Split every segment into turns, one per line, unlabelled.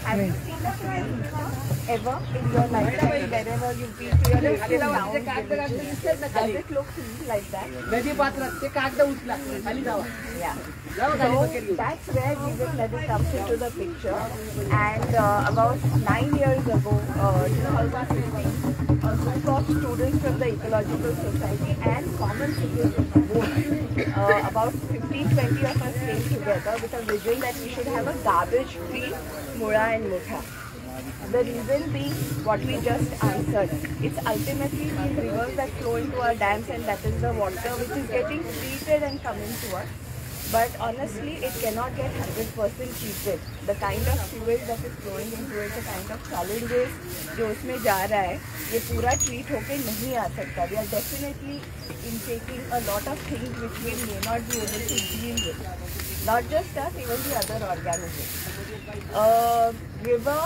Have you seen a train ever in your lifetime? Wherever you've been to your native town, does it look like that? Yeah. So that's where Jeevat Nadi comes into the picture. And about 9 years ago, 2015, a group of students from the Ecological Society and common citizens both, about 15-20 of us came together with a vision that we should have a garbage-free Mura and Mutha. The reason being what we just answered. It's ultimately these rivers that flow into our dams, and that is the water which is getting treated and coming to us. But honestly, it cannot get 100% treated. The kind of sewage that is flowing into it, the kind of solid waste जो उसमें जा रहा है, ये पूरा treat होके नहीं आ सकता. We are definitely intaking a lot of things which we may not be able to deal with. Not just us, even the other organisms. River,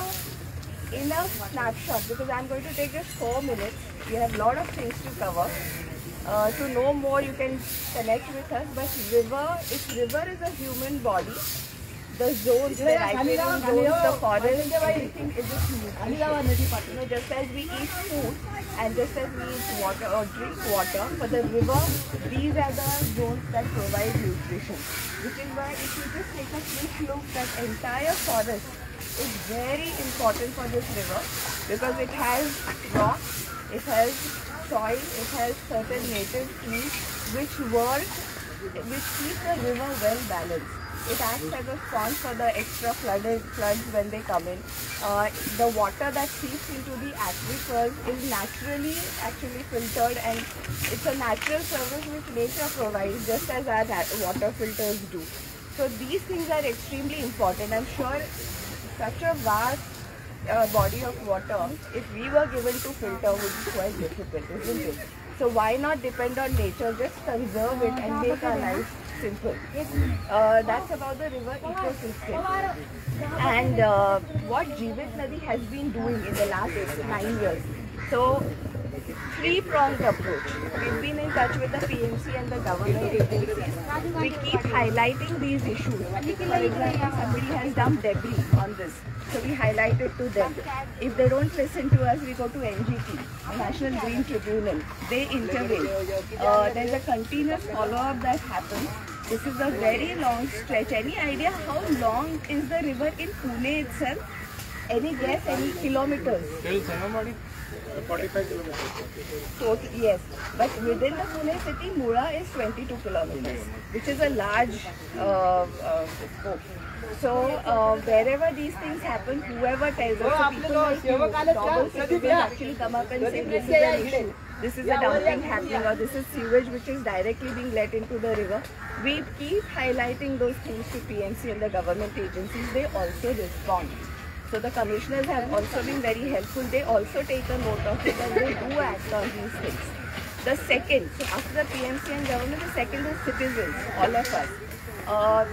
in a snapshot, because I'm going to take just 4 minutes. We have a lot of things to cover. To know more, you can connect with us. But river is a human body. The zones, the riparian zones, the forest, everything is just nutrition. Just as we eat food and just as we eat water or drink water, for the river, these are the zones that provide nutrition. Which is why if you just take a quick look, that entire forest is very important for this river because it has rocks, it has soil, it has certain native trees which keep the river well balanced. It acts as a sponge for the extra floods when they come in. The water that seeps into the aquifers is naturally actually filtered, and it's a natural service which nature provides just as our water filters do. So these things are extremely important. I'm sure such a vast body of water, if we were given to filter, would be quite difficult, isn't it? So why not depend on nature, just conserve it and make our life simple. That's about the river ecosystem. And what Jeevat Nadi has been doing in the last 9 years. So, three-pronged approach. We've been in touch with the PMC and the government agencies. We keep highlighting these issues. For example, somebody has dumped debris on this. So we highlight it to them. If they don't listen to us, we go to NGT, National Green Tribunal. They intervene. There's a continuous follow-up that happens. This is a very long stretch. Any idea how long is the river in Pune itself? Any guess? Any kilometers?
45 kilometers.
So, yes, but within the Pune city, Mura is 22 kilometers, which is a large scope. So, wherever these things happen, whoever tells us, so people like you, normal citizens actually come up and say, this is an issue, this is a dumping happening, or this is sewage which is directly being let into the river. We keep highlighting those things to PMC and the government agencies. They also respond. So the commissioners have also been very helpful. They also take a note of it and they do act on these things. The second, so after the PMC and government, the second is citizens, all of us.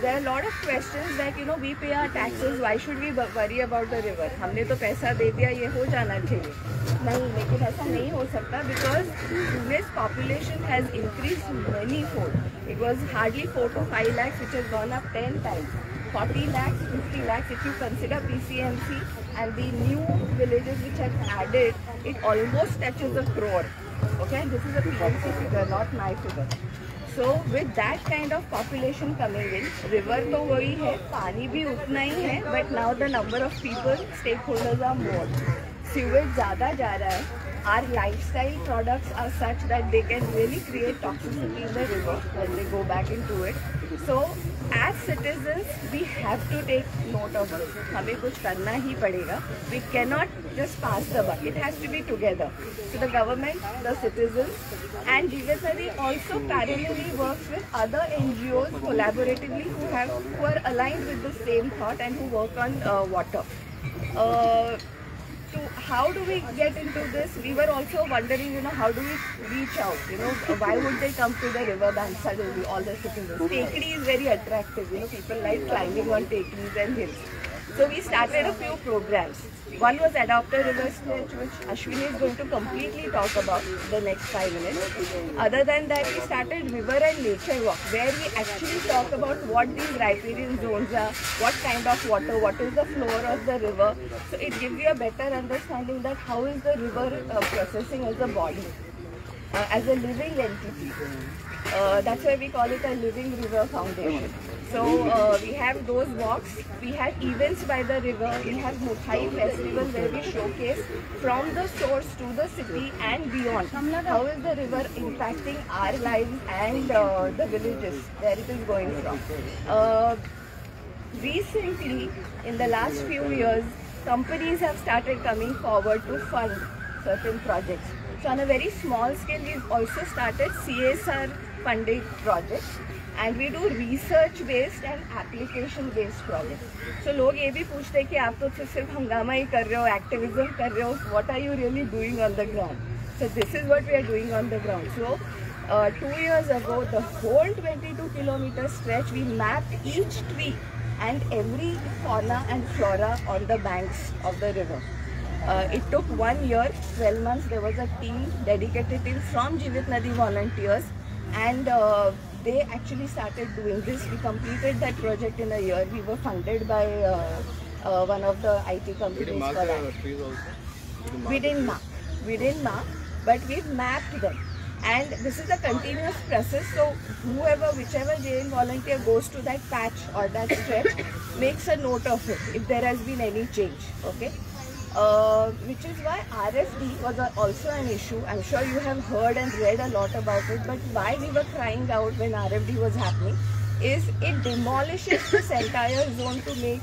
There are a lot of questions that, we pay our taxes, why should we worry about the river? हमने तो पैसा दे दिया, ये हो जाना चाहिए. नहीं, लेकिन ऐसा नहीं हो सकता because Pune's population has increased many-fold. It was hardly 4 to 5 lakhs, which has gone up 10 times. 40 lakhs, 50 lakhs, if you consider PCMC and the new villages which have added, it almost touches a crore. Okay, this is a PMC figure, not my figure. So with that kind of population coming in, river तो वही है, पानी भी उतना ही है, but now the number of people, stakeholders are more. Sewage ज़्यादा जा रहा है. Our lifestyle products are such that they can really create toxicity in the river when they go back into it. So, as citizens, we have to take note of this. हमें कुछ करना ही पड़ेगा. We cannot just pass the buck. It has to be together. So the government, the citizens, and Jeevat Nadi also parallelly works with other NGOs collaboratively who are aligned with the same thought and who work on water. So how do we get into this? We were also wondering, how do we reach out? Why would they come to the river bank suddenly, all the citizens? Tekri is very attractive, people like climbing on tekris and hills. So we started a few programs. One was Adopt a River Stretch, which Ashwini is going to completely talk about the next 5 minutes. Other than that, we started River and Nature Walk, where we actually talk about what these riparian zones are, what kind of water, what is the floor of the river. So it gives you a better understanding that how is the river processing as a body, as a living entity. That's why we call it a Living River Foundation. So we have those walks, we have events by the river, we have Muthai Festival where we showcase from the source to the city and beyond. How is the river impacting our lives and the villages where it is going from. Recently, in the last few years, companies have started coming forward to fund certain projects. So on a very small scale, we've also started CSR funded projects. And we do research based and application based projects. So लोग ये भी पूछते हैं कि आप तो सिर्फ हंगामा ही कर रहे हो, activism कर रहे हो, what are you really doing on the ground? So this is what we are doing on the ground. So 2 years ago, the whole 22-kilometer stretch, we mapped each tree and every fauna and flora on the banks of the river. It took 1 year, 12 months. There was a team, dedicated team from Jeevit Nadi volunteers, and they actually started doing this. We completed that project in a year. We were funded by one of the IT companies for that. We didn't mark, but we've mapped them. And this is a continuous process. So whichever JN volunteer goes to that patch or that stretch, makes a note of it if there has been any change. Okay. Which is why RFD was also an issue. I'm sure you have heard and read a lot about it, but why we were crying out when RFD was happening is it demolishes this entire zone to make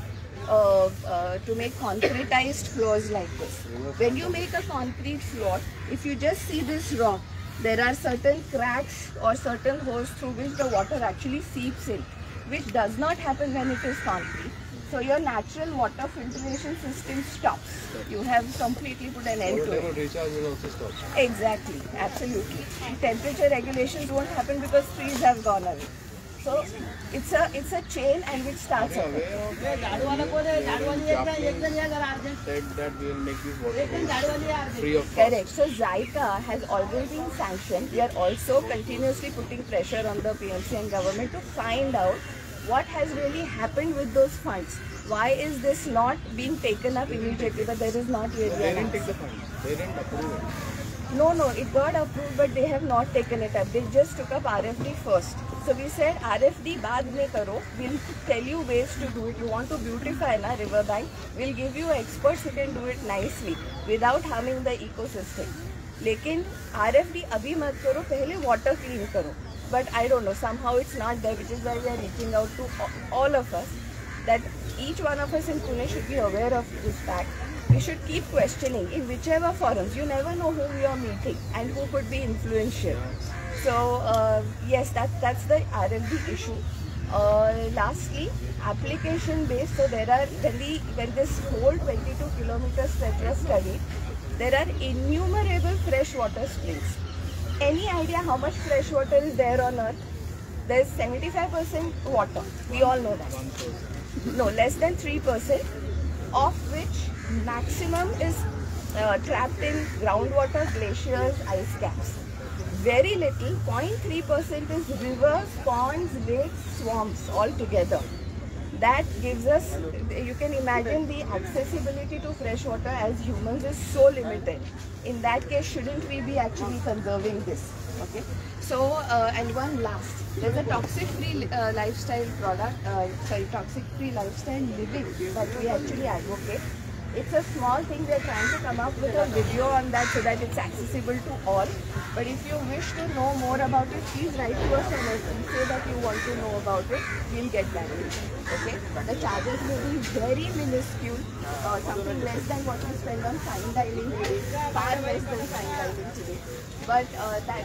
concretized floors like this. When you make a concrete floor, if you just see this rock, there are certain cracks or certain holes through which the water actually seeps in, which does not happen when it is concrete. So your natural water filtration system stops. You have completely put an end to it.
Recharge will also stop.
Exactly, absolutely. Temperature regulations won't happen because trees have gone away. So it's a chain and which starts up.
Said that we will make this water free of cost.
Correct. So Zyka has already been sanctioned. We are also continuously putting pressure on the PMC and government to find out what has really happened with those funds. Why is this not being taken up immediately? But there is not really.
They didn't take the funds. They didn't approve it.
No, it got approved, but they have not taken it up. They just took up RFD first. So we said RFD baad mein karo. We'll tell you ways to do it. You want to beautify na riverbank? We'll give you experts who can do it nicely without harming the ecosystem. लेकिन RFD अभी मत करो, पहले water clean करो. But I don't know, somehow it's not there, which is why we are reaching out to all of us, that each one of us in Pune should be aware of this fact. We should keep questioning in whichever forums. You never know whom you are meeting and who could be influential. So yes, that's the RFD issue. Lastly, application based. So there are, when this whole 22-kilometer stretch was studied, there are innumerable freshwater springs. Any idea how much fresh water is there on earth? There is 75% water. We all know that. No, less than 3%, of which maximum is trapped in groundwater, glaciers, ice caps. Very little, 0.3% is rivers, ponds, lakes, swamps all together. That gives us, you can imagine the accessibility to fresh water as humans is so limited. In that case, shouldn't we be actually conserving this? Okay. So, and one last, there's a toxic-free lifestyle product, toxic-free lifestyle living that we actually advocate. It's a small thing. We are trying to come up with a video on that so that it's accessible to all. But if you wish to know more about it, please write to us and say that you want to know about it. We'll get back to you. Okay? The charges may be very minuscule, something less than what we spend on fine dining today, far less than fine dining today. But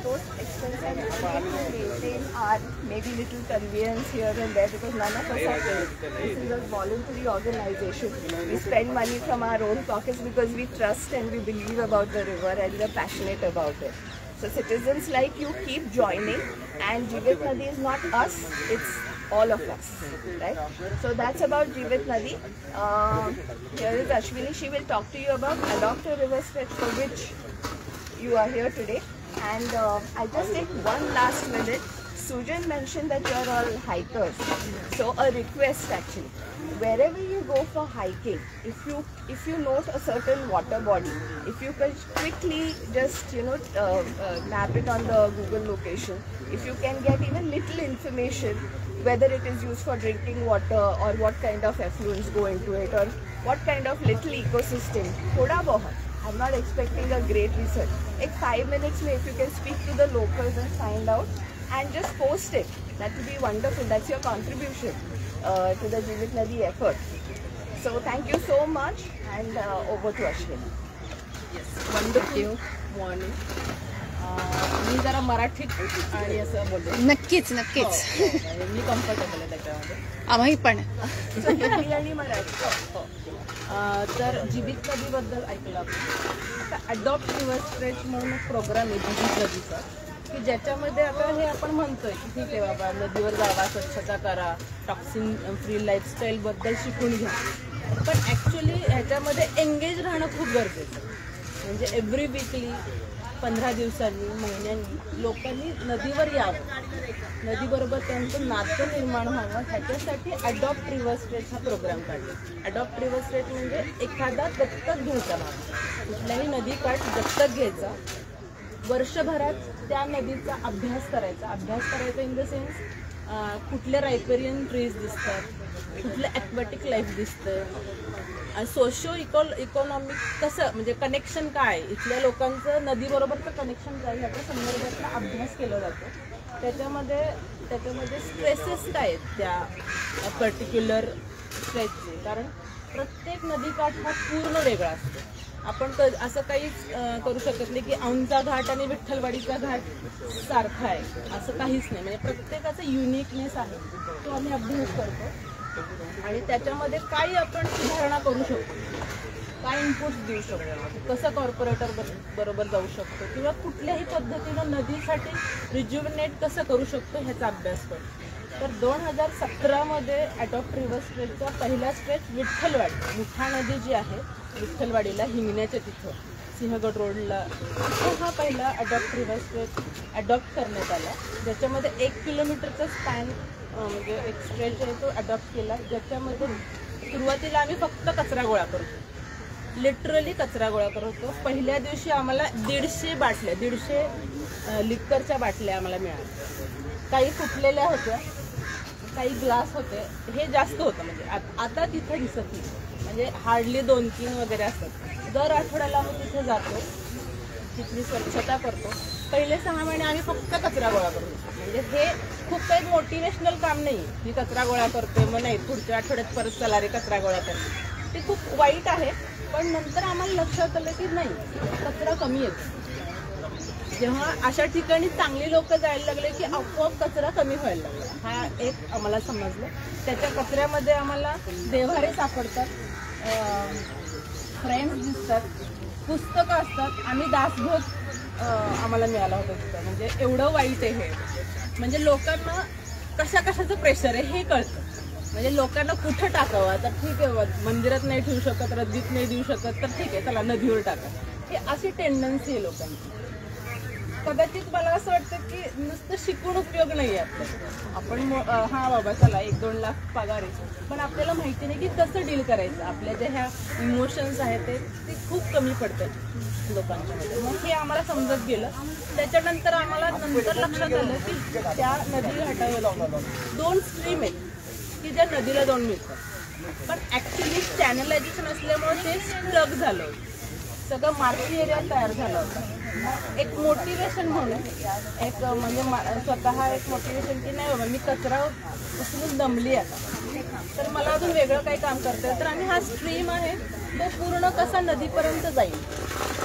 those expenses are to maintain our maybe little convenience here and there, because none of us are paid. This is a voluntary organization. We spend money from our own pockets because we trust and we believe about the river and we are passionate about it. So citizens like you keep joining, and Jeevit Nadi is not us, it's all of us, right? So that's about Jeevit Nadi. Here is Ashwini. She will talk to you about Adopt a River Stretch, for which you are here today. And I'll just take one last minute. Sujan mentioned that you're all hikers. So a request actually. Wherever you go for hiking, if you note a certain water body, if you could quickly just map it on the Google location, if you can get even little information, whether it is used for drinking water or what kind of effluents go into it or what kind of little ecosystem, thoda bahut. I'm not expecting a great research. Like 5 minutes mein if you can speak to the locals and find out and just post it, that would be wonderful. That's your contribution to the Jeevit Nadi effort. So thank you so much, and over to Ashwini.
Yes, wonderful morning. मी जरा मराठीत आणि असं बोलते.
नक्कीच नक्कीच.
मी comfortable आहे त्याच्यामध्ये.
आम्ही पण.
हिंदी आणि मराठी.
तर जीवित नदीबद्दल ऐकलं आपण. आता अडॉप्ट रिव्हर स्ट्रेच म्हणून एक प्रोग्राम आहे जीवित नदीचा, की ज्याच्यामध्ये आता हे आपण म्हणतोय की ठीक आहे बाबा, नदीवर जावा, स्वच्छता करा, टॉक्सिन फ्री लाईफस्टाईलबद्दल शिकून घ्या. पण ॲक्च्युली ह्याच्यामध्ये एंगेज राहणं खूप गरजेचं आहे. म्हणजे एव्हरी वीकली 15 दिवसांनी, महिन्यांनी लोकांनी नदीवर यावं, नदीबरोबर त्यांचं नातं निर्माण व्हावं. ह्याच्यासाठी अडॉप्ट रिव्हर स्ट्रेच हा प्रोग्राम काढला. अडॉप्ट रिव्हर स्ट्रेच म्हणजे एखादा दत्तक घ्यायचा माणूस, कुठल्याही नदीकाठ दत्तक घ्यायचा, वर्षभरात त्या नदीचा अभ्यास करायचा इन द सेन्स कुठले रायपेरियन ट्रीज दिसतात, कुठलं ॲक्वॅटिक लाईफ दिसतं, सोशो इकॉनॉमिक कसं, म्हणजे कनेक्शन काय, इथल्या लोकांचं नदीबरोबरचं कनेक्शन काय, ह्याच्या संदर्भातला अभ्यास केला जातो. त्याच्यामध्ये स्ट्रेसेस काय आहेत त्या पर्टिक्युलर स्ट्रेचचे, कारण प्रत्येक नदीकाठ हा पूर्ण वेगळा असतो. आपण असं काहीच करू शकत नाही की औंधचा घाट आणि विठ्ठलवाडीचा घाट सारखा आहे, असं काहीच नाही. म्हणजे प्रत्येकाचा युनिकनेस आहे, तो आम्ही अभ्यास करतो आणि त्याच्यामध्ये काही आपण सुधारणा करू शकतो, काय इनपुट्स देऊ शकतो, कसं कॉर्पोरेटर बरोबर जाऊ शकतो किंवा कुठल्याही पद्धतीनं नदीसाठी रिज्युविनेट कसं करू शकतो ह्याचा अभ्यास करतो. तर 2017मध्ये अडॉप्ट रिव्हर स्ट्रेचचा पहिला स्ट्रेच विठ्ठलवाडी, मुठा नदी जी आहे विठ्ठलवाडीला हिंगण्याच्या तिथं सिंहगड रोडला, हा पहिला अडॉप्ट रिव्हर स्ट्रेच अडॉप्ट करण्यात आला. ज्याच्यामध्ये 1 किलोमीटरचा स्पॅन म्हणजे एक स्ट्रेच आहे तो अडॉप्ट केला. ज्याच्यामध्ये सुरुवातीला आम्ही फक्त कचरा गोळा करतो, लिटरली कचरा गोळा करतो. पहिल्या दिवशी आम्हाला 150 लिक्करच्या बाटल्या आम्हाला मिळाल्या. काही फुटलेल्या होत्या, काही ग्लास होते, हे जास्त होतं. म्हणजे आता तिथे दिसत नाही, म्हणजे हार्डली 2-3 वगैरे असतात. दर आठवड्याला आम्ही तिथे जातो, तिथली स्वच्छता करतो. पहिले 6 महिने आम्ही फक्त कचरा गोळा करतो. म्हणजे हे खूप काही मोटिवेशनल काम नाही की कचरा गोळा करते मग नाही पुढच्या आठवड्यात परत चला रे कचरा गोळा करते, ते खूप वाईट आहे. पण नंतर आम्हाला लक्षात आलं की नाही, कचरा कमी येतो. जेव्हा अशा ठिकाणी चांगली लोक जायला लागले की आपोआप कचरा कमी व्हायला लागला, हा एक आम्हाला समजलं. त्याच्या कचऱ्यामध्ये आम्हाला देव्हारे सापडतात, फ्रेंड्स दिसतात, पुस्तकं असतात आणि दासबोध आम्हाला मिळाला होता तिथं. म्हणजे एवढं वाईट आहे हे. म्हणजे लोकांना कशाचं प्रेशर आहे हे कळतं. म्हणजे लोकांना कुठं टाकावं, आता ठीक आहे मंदिरात नाही ठेवू शकत, रद्दीत नाही देऊ शकत, तर ठीक आहे चला नदीवर टाका, हे अशी टेंडन्सी आहे लोकांची. कदाचित मला असं वाटतं की नुसतं शिकून उपयोग नाही आहे. आपण हा बाबा चला 1-2 लाख पगार आहे, पण आपल्याला माहिती नाही की कसं डील करायचं. आपल्या ज्या ह्या इमोशन्स आहेत ते खूप कमी पडतात लोकांच्यामध्ये. मग हे आम्हाला समजत गेलं. त्याच्यानंतर आम्हाला नंतर लक्षात आलं की त्या नदी घाटावर 2 स्ट्रीम आहेत की ज्या नदीला जाऊन मिळतात, पण ॲक्च्युली चॅनलायझेशन असल्यामुळे ते स्ट्रक झालं होतं, सगळं मार्की एरिया तयार झाला होता. एक मोटिवेशन म्हणून एक म्हणजे स्वतः एक मोटिवेशन की नाही बाबा मी कचरा उचलून दमली आता, तर मला अजून वेगळं काही काम करता येईल. तर आम्ही हा स्ट्रीम आहे तो पूर्ण कसा नदीपर्यंत जाईल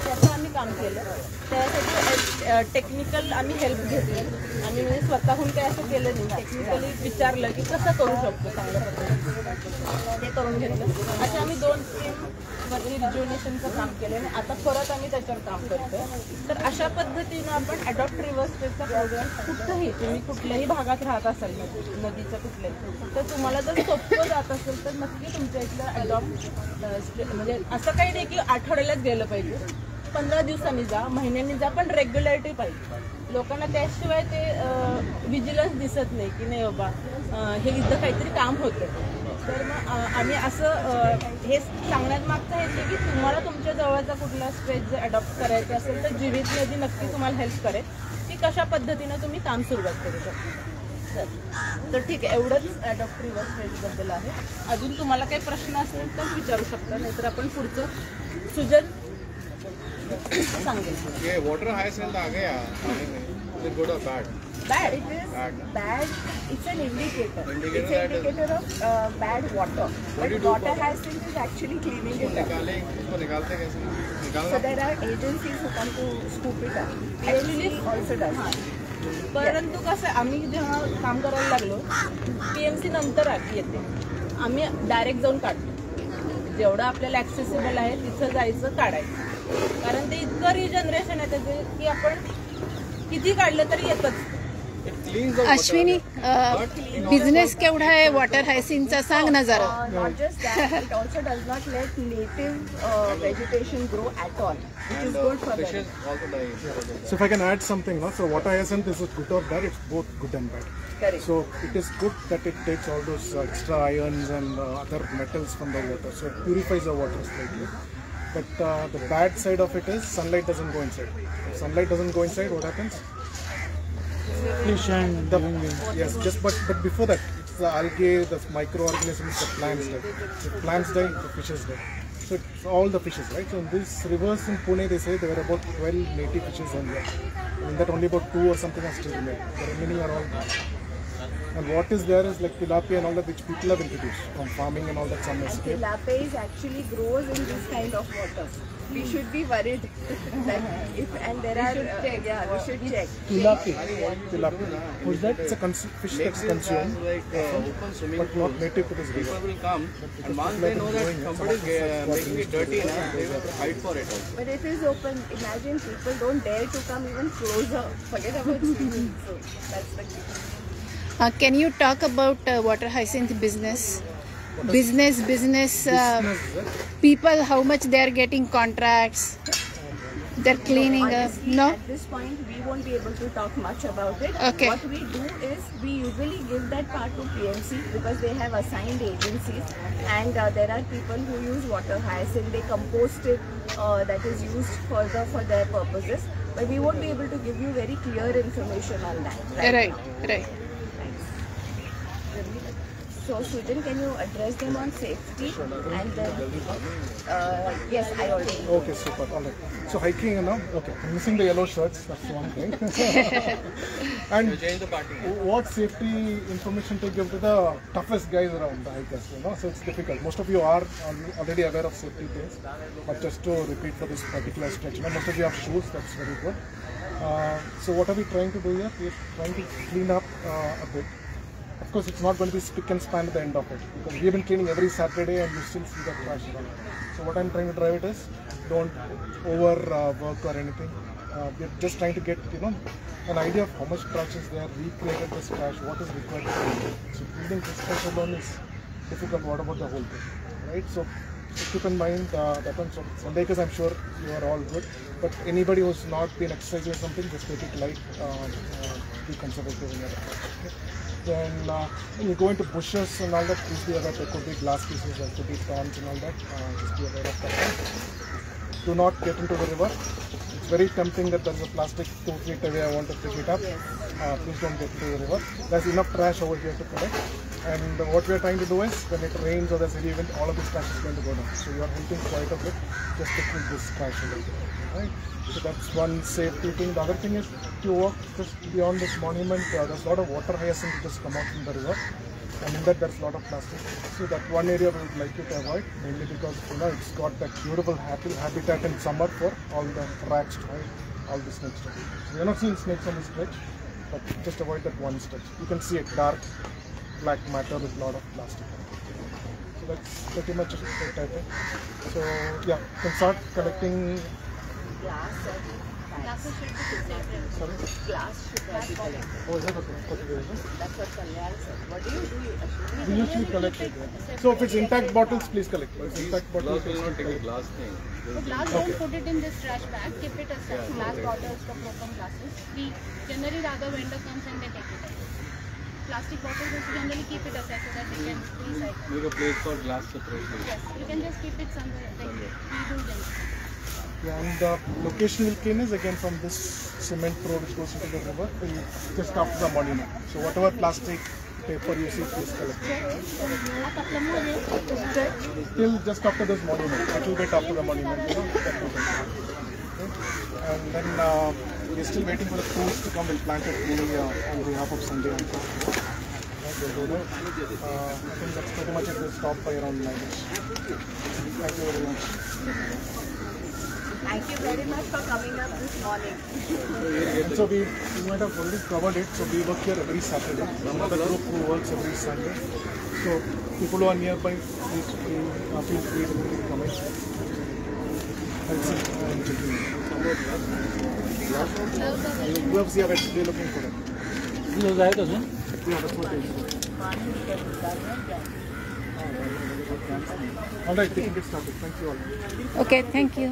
त्याचं आम्ही काम केलं. त्यासाठी टेक्निकल आम्ही हेल्प घेतली. आम्ही म्हणजे स्वतःहून काही असं केलं नाही, टेक्निकली विचारलं की कसं करू शकतो चांगल्या पद्धतीने, ते करून घेतलं. असे आम्ही 2 स्ट्रीम वरती रिज्युनेशनचं काम केलं आणि आता परत आम्ही त्याच्यावर काम करतोय. तर अशा पद्धतीनं आपण अडॉप्ट रिव्हर्स ट्रेसचा प्रोग्राम कुठंही तुम्ही कुठल्याही भागात राहत असाल नदीच्या कुठल्याही, तर तुम्हाला जर सोपं जात असेल तर नक्की तुमच्या इथलं अडॉप्ट म्हणजे असं काही नाही की आठवड्यालाच गेलं पाहिजे, 15 दिवसांनी जा, महिन्यांनी जा, पण रेग्युलरिटी पाहिजे. लोकांना त्याशिवाय ते विजिलन्स दिसत नाही की नाही बाबा हे इथं काहीतरी काम होतं. तर मग आम्ही असं हे सांगण्यात मागचं हे की तुम्हाला तुमच्या जवळचा कुठला स्ट्रेच जर अडॉप्ट करायचा असेल तर जीवित नदी नक्की तुम्हाला हेल्प करेल की कशा पद्धतीनं तुम्ही काम सुरुवात करू शकता. तर ठीक आहे, एवढंच अडॉप्ट रिव्हर्स स्ट्रेचबद्दल आहे. अजून तुम्हाला काही प्रश्न असेल तर विचारू शकता, नाहीतर आपण पुढचं सुजन सांगेल.
ये वाटर हायसेंट आ गया, is it good or bad?
Bad. It is bad. It's an indicator. It's an indicator of bad water. But water hyacinth is actually cleaning it up.
इसको निकालते कैसे?
So
निकालना
there are agencies who come to scoop it up.
Actually,
PMC also does.
परंतु कसं आम्ही जेव्हा काम करायला लागलो PMC नंतर येते, आम्ही डायरेक्ट जाऊन काढतो. जेवढं आपल्याला ॲक्सेसिबल आहे तिथं जायचं काढायचं, कारण ते इतकं रिजनरेशन आहे त्याचे की आपण किती काढलं तरी येतच.
अश्विनी, बिझनेस केवढा आहे वॉटर हायसिनचा सांग ना जरा.
Not just that, it also does not let native vegetation grow at all, which is good for them.
fishes also die.
So if I can add something, no? So water hyacinth is it good or bad? It's both good and bad.
Correct.
So it is good that it takes all those extra ions and other metals from the water. So it purifies the water slightly. But the bad side of it is sunlight doesn't go inside. If sunlight doesn't go inside, what happens? Fish and yes, just but before that, it's the algae, the microorganisms, the plants die. If plants die, the fishes die. So it's all the fishes, right? So in this rivers in Pune, they say there were about 12 native fishes on there. In that, only about 2 or something are still remain. The remaining are all gone. And what is there is like tilapia and all that, which people have introduced from farming and all that. Some
And
escape.
tilapia actually grows in this kind of water. We should be worried that if and there are we should check.
Tilapia. Who's that? It's a fish that's consumed,
Like open swimming
but not native to this river.
people will come and once they know that somebody is making it dirty, they will fight for it also.
But it is open. Imagine people don't dare to come even closer. Forget about swimming. So that's the key.
Can you talk about water hyacinth business? Business. People, how much they are getting contracts? They're cleaning up.
Honestly,
No.
at this point, we won't be able to talk much about it.
Okay.
What we do is we usually give that part to PMC because they have assigned agencies, and there are people who use water hyacinth. They compost it. That is used further for their purposes. But we won't be able to give you very clear information on that.
Right.
So Sujan, can you address them on safety and then yes, I already.
Okay, super. All right. So hiking, okay. I'm missing the yellow shirts. That's one thing. And
You change the party.
what safety information to give to the toughest guys around the hikers? So it's difficult. Most of you are already aware of safety things, but just to repeat for this particular stretch, most of you have shoes. That's very good. So what are we trying to do here? We're trying to clean up a bit. Of course, it's not going to be spick and span at the end of it because we've been cleaning every Saturday and you still see that trash around. So what I'm trying to drive it is don't overwork or anything. We're just trying to get an idea of how much trash is there, recreated this trash, what is required. So cleaning this trash alone is difficult. What about the whole thing, right? So keep in mind that one. So Sundaykers, I'm sure you are all good, but anybody who's not been exercising or something, just take it light. Be conservative in your approach. Okay? Then when you go into bushes and all that, please be aware there could be glass pieces, there could be thorns and all that. Just be aware of that. Do not get into the river. It's very tempting that there's a plastic 2 feet away. I want to pick it up. Please don't get into the river. There's enough trash over here to collect. And what we are trying to do is when it rains or there's heavy event, all of this trash is going to go down. So you are helping quite a bit just to keep this trash away. Right? So that's one safety thing. The other thing is to walk just beyond this monument. There's a lot of water hyacinth just come out from the river. And in that there's a lot of plastic. So that one area we would like you to avoid, mainly because it's got that beautiful habitat in summer for all the rats to hide, all the snakes to hide. So we're not seeing snakes on this stretch, but just avoid that one stretch. You can see it dark black matter with a lot of plastic. So So that's pretty much it, I think. So yeah, you can start collecting.
Glasses should be separate.
Sorry.
Glass should not be collected.
Oh, is that okay?
That's what Kalyan said. What do you do?
We usually collect it. So if it's intact bottles, please collect. If it's intact bottles,
Glass will not take a glass thing.
So glass, don't put it in this trash bag, keep it aside. Glass bottles, the broken glasses. We generally rather vendor comes and they take it out. Plastic bottles we generally keep it aside so that they can recycle.
Make a place for glass separately.
Yes, you can just keep it somewhere. Like we do generally.
yeah, and the location will clean is again from this cement road which goes into the river, just after the monument. So whatever plastic, paper you see, please collect. Till just after this monument, a little bit after the monument, you know. That will be okay. And then we're still waiting for the crews to come. We'll plant a tree on behalf of Sunday. I think that's pretty much it. We'll stop by around 9ish. Thank you very much.
Thank you very much for coming up this morning.
And so we might have already covered it. So we work here every Saturday. Another group who works every Sunday. So people who are nearby, please feel free to come in. That's it. Gloves, yeah, we're looking for them.
Gloves आहेत अजून?
Yeah, that's what it is. All right, we can get started. Thank you all.
Okay, thank you.